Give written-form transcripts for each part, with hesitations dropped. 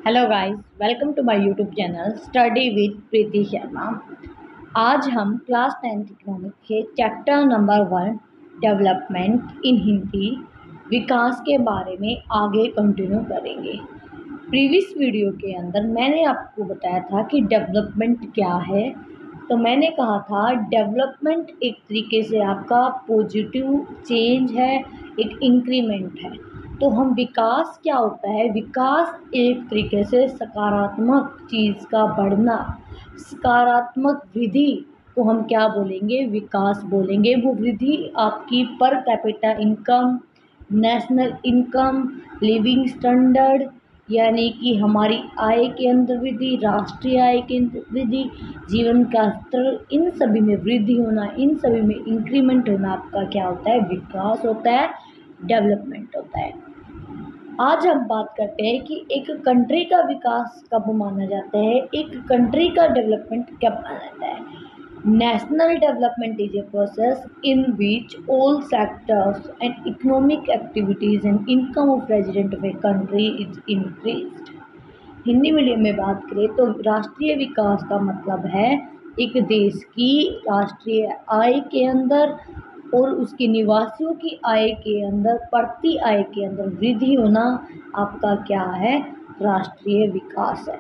Hello guys, welcome to my YouTube channel study with Preeti Sharma. आज हम class 10th economic के chapter number 1 development in Hindi विकास के बारे में आगे कंटिन्यू करेंगे। प्रीवियस वीडियो के अंदर मैंने आपको बताया था कि डेवलपमेंट क्या है। तो मैंने कहा था डेवलपमेंट एक तरीके से आपका पॉजिटिव चेंज है, एक इंक्रीमेंट है। तो हम विकास क्या होता है, विकास एक तरीके से सकारात्मक चीज़ का बढ़ना, सकारात्मक वृद्धि को हम क्या बोलेंगे, विकास बोलेंगे। वो वृद्धि आपकी पर capita income, national income, living standard यानी कि हमारी आय के अंदर वृद्धि, राष्ट्रीय आय के अंदर वृद्धि, जीवन का स्तर, इन सभी में वृद्धि होना, इन सभी में इंक्रीमेंट होना आपका क्या होता है, विकास होता है, डेवलपमेंट होता है। आज हम बात करते हैं कि एक कंट्री का विकास कब माना जाता है, एक कंट्री का डेवलपमेंट कब माना जाता है। National development is a process in which all sectors and economic activities and income of resident of a country is increased. Hindi medium में बात करें तो राष्ट्रीय विकास का मतलब है एक देश की राष्ट्रीय आय के अंदर और उसके निवासियों की आय के अंदर, प्रति आय के अंदर वृद्धि होना आपका क्या है, राष्ट्रीय विकास है।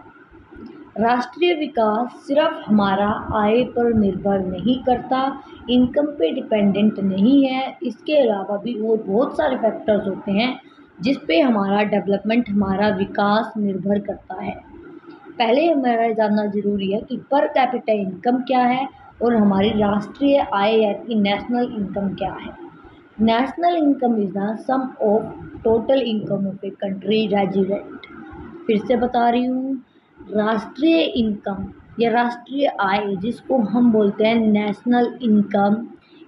राष्ट्रीय विकास सिर्फ हमारा आय पर निर्भर नहीं करता, इनकम पे डिपेंडेंट नहीं है। इसके अलावा भी और बहुत सारे फैक्टर्स होते हैं जिस पे हमारा डेवलपमेंट, हमारा विकास निर्भर करता है। पहले हमारा जानना जरूरी है कि पर कैपिटा इनकम क्या है और हमारी राष्ट्रीय आय यानी कि नेशनल इनकम क्या है। National income is the sum of total income of a country resident. फिर से बता रही हूँ, राष्ट्रीय इनकम या राष्ट्रीय आय जिसको हम बोलते हैं national income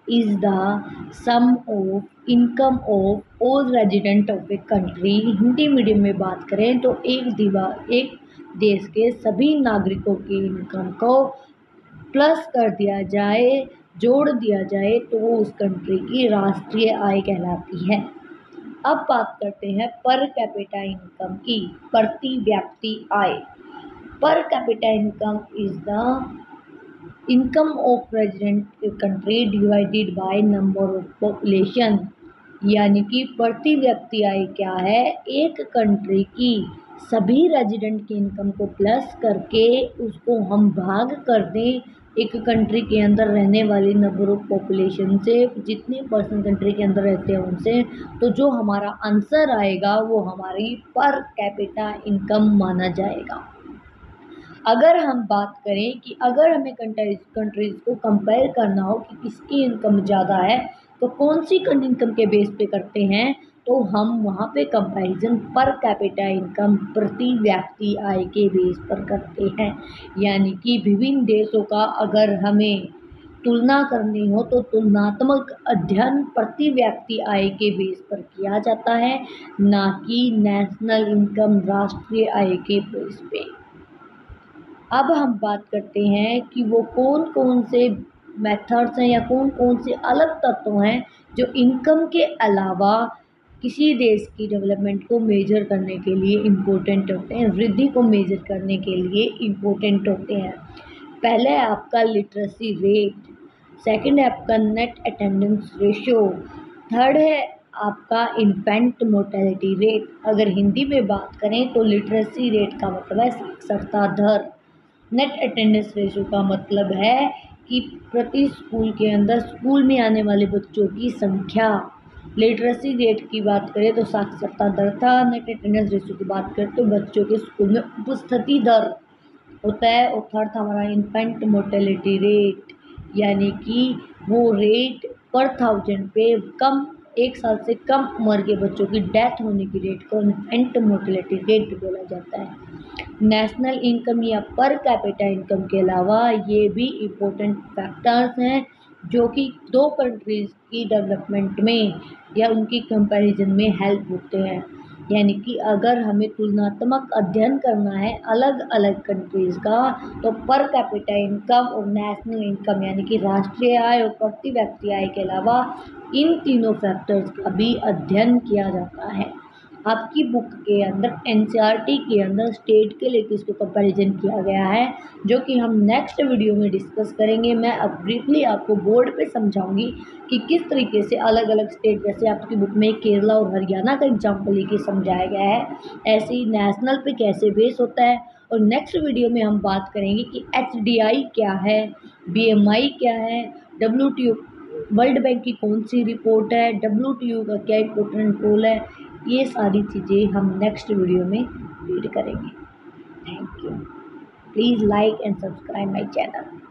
is the sum of income of all resident of a country. Hindi medium में बात करें तो एक देश के सभी नागरिकों की इनकम को प्लस कर दिया जाए, जोड़ दिया जाए तो वो उस कंट्री की राष्ट्रीय आय कहलाती है। अब बात करते हैं पर कैपिटा इनकम की, प्रति व्यक्ति आय। Per capita income is the income of resident country divided by number of population, यानी कि प्रति व्यक्ति आय क्या है, एक कंट्री की सभी रेजिडेंट की इनकम को प्लस करके उसको हम भाग कर दें एक कंट्री के अंदर रहने वाली नंबर ऑफ पॉपुलेशन से, जितने परसेंट कंट्री के अंदर रहते हैं उनसे, तो जो हमारा आंसर आएगा वो हमारी पर कैपिटा इनकम माना जाएगा। अगर हम बात करें कि अगर हमें कंट्रीज़ को कंपेयर करना हो कि किसकी इनकम ज़्यादा है तो कौन सी इनकम के बेस पे करते हैं, तो हम वहाँ पे कंपैरिजन पर कैपिटा इनकम, प्रति व्यक्ति आय के बेस पर करते हैं। यानी कि विभिन्न देशों का अगर हमें तुलना करनी हो तो तुलनात्मक अध्ययन प्रति व्यक्ति आय के बेस पर किया जाता है, ना कि नेशनल इनकम, राष्ट्रीय आय के बेस पे। अब हम बात करते हैं कि वो कौन कौन से मेथड्स हैं या कौन कौन से अलग तत्व हैं जो इनकम के अलावा किसी देश की डेवलपमेंट को मेजर करने के लिए इम्पोर्टेंट होते हैं, वृद्धि को मेजर करने के लिए इम्पोर्टेंट होते हैं। पहला है आपका लिटरेसी रेट, सेकंड है आपका नेट अटेंडेंस रेशियो, थर्ड है आपका इन्फेंट मोर्टेलिटी रेट। अगर हिंदी में बात करें तो लिटरेसी रेट का मतलब है साक्षरता दर, नेट अटेंडेंस रेशियो का मतलब है कि प्रति स्कूल के अंदर स्कूल में आने वाले बच्चों की संख्या। लिटरेसी रेट की बात करें तो साक्षरता दर था, नेट अटेंडेंस रेशियो की बात करें तो बच्चों के स्कूल में उपस्थिति दर होता है। और थर्ड था हमारा इन्फेंट मोर्टेलिटी रेट, यानी कि वो रेट पर 1000 पे कम, 1 साल से कम उम्र के बच्चों की डेथ होने की रेट को इन्फेंट मोर्टेलिटी रेट बोला जाता है। नेशनल इनकम या पर कैपिटा इनकम के अलावा ये भी इम्पोर्टेंट फैक्टर्स हैं जो कि दो कंट्रीज़ की डेवलपमेंट में या उनकी कंपैरिजन में हेल्प होते हैं। यानी कि अगर हमें तुलनात्मक अध्ययन करना है अलग अलग कंट्रीज़ का तो पर कैपिटा इनकम और नेशनल इनकम यानी कि राष्ट्रीय आय और प्रति व्यक्ति आय के अलावा इन तीनों फैक्टर्स का भी अध्ययन किया जाता है। आपकी बुक के अंदर एनसीईआरटी के अंदर स्टेट के लेके इसको कंपैरिजन किया गया है, जो कि हम नेक्स्ट वीडियो में डिस्कस करेंगे। मैं अब ब्रीफली आपको बोर्ड पे समझाऊंगी कि किस तरीके से अलग अलग स्टेट, जैसे आपकी बुक में केरला और हरियाणा का एग्जाम्पल लेके समझाया गया है, ऐसे ही नेशनल पे कैसे बेस होता है। और नेक्स्ट वीडियो में हम बात करेंगे कि HDI क्या है, BMI क्या है, WTO वर्ल्ड बैंक की कौन सी रिपोर्ट है, WTO का क्या इंपॉर्टेंट रोल है। ये सारी चीज़ें हम नेक्स्ट वीडियो में रीड करेंगे। Thank you. Please like and subscribe my channel.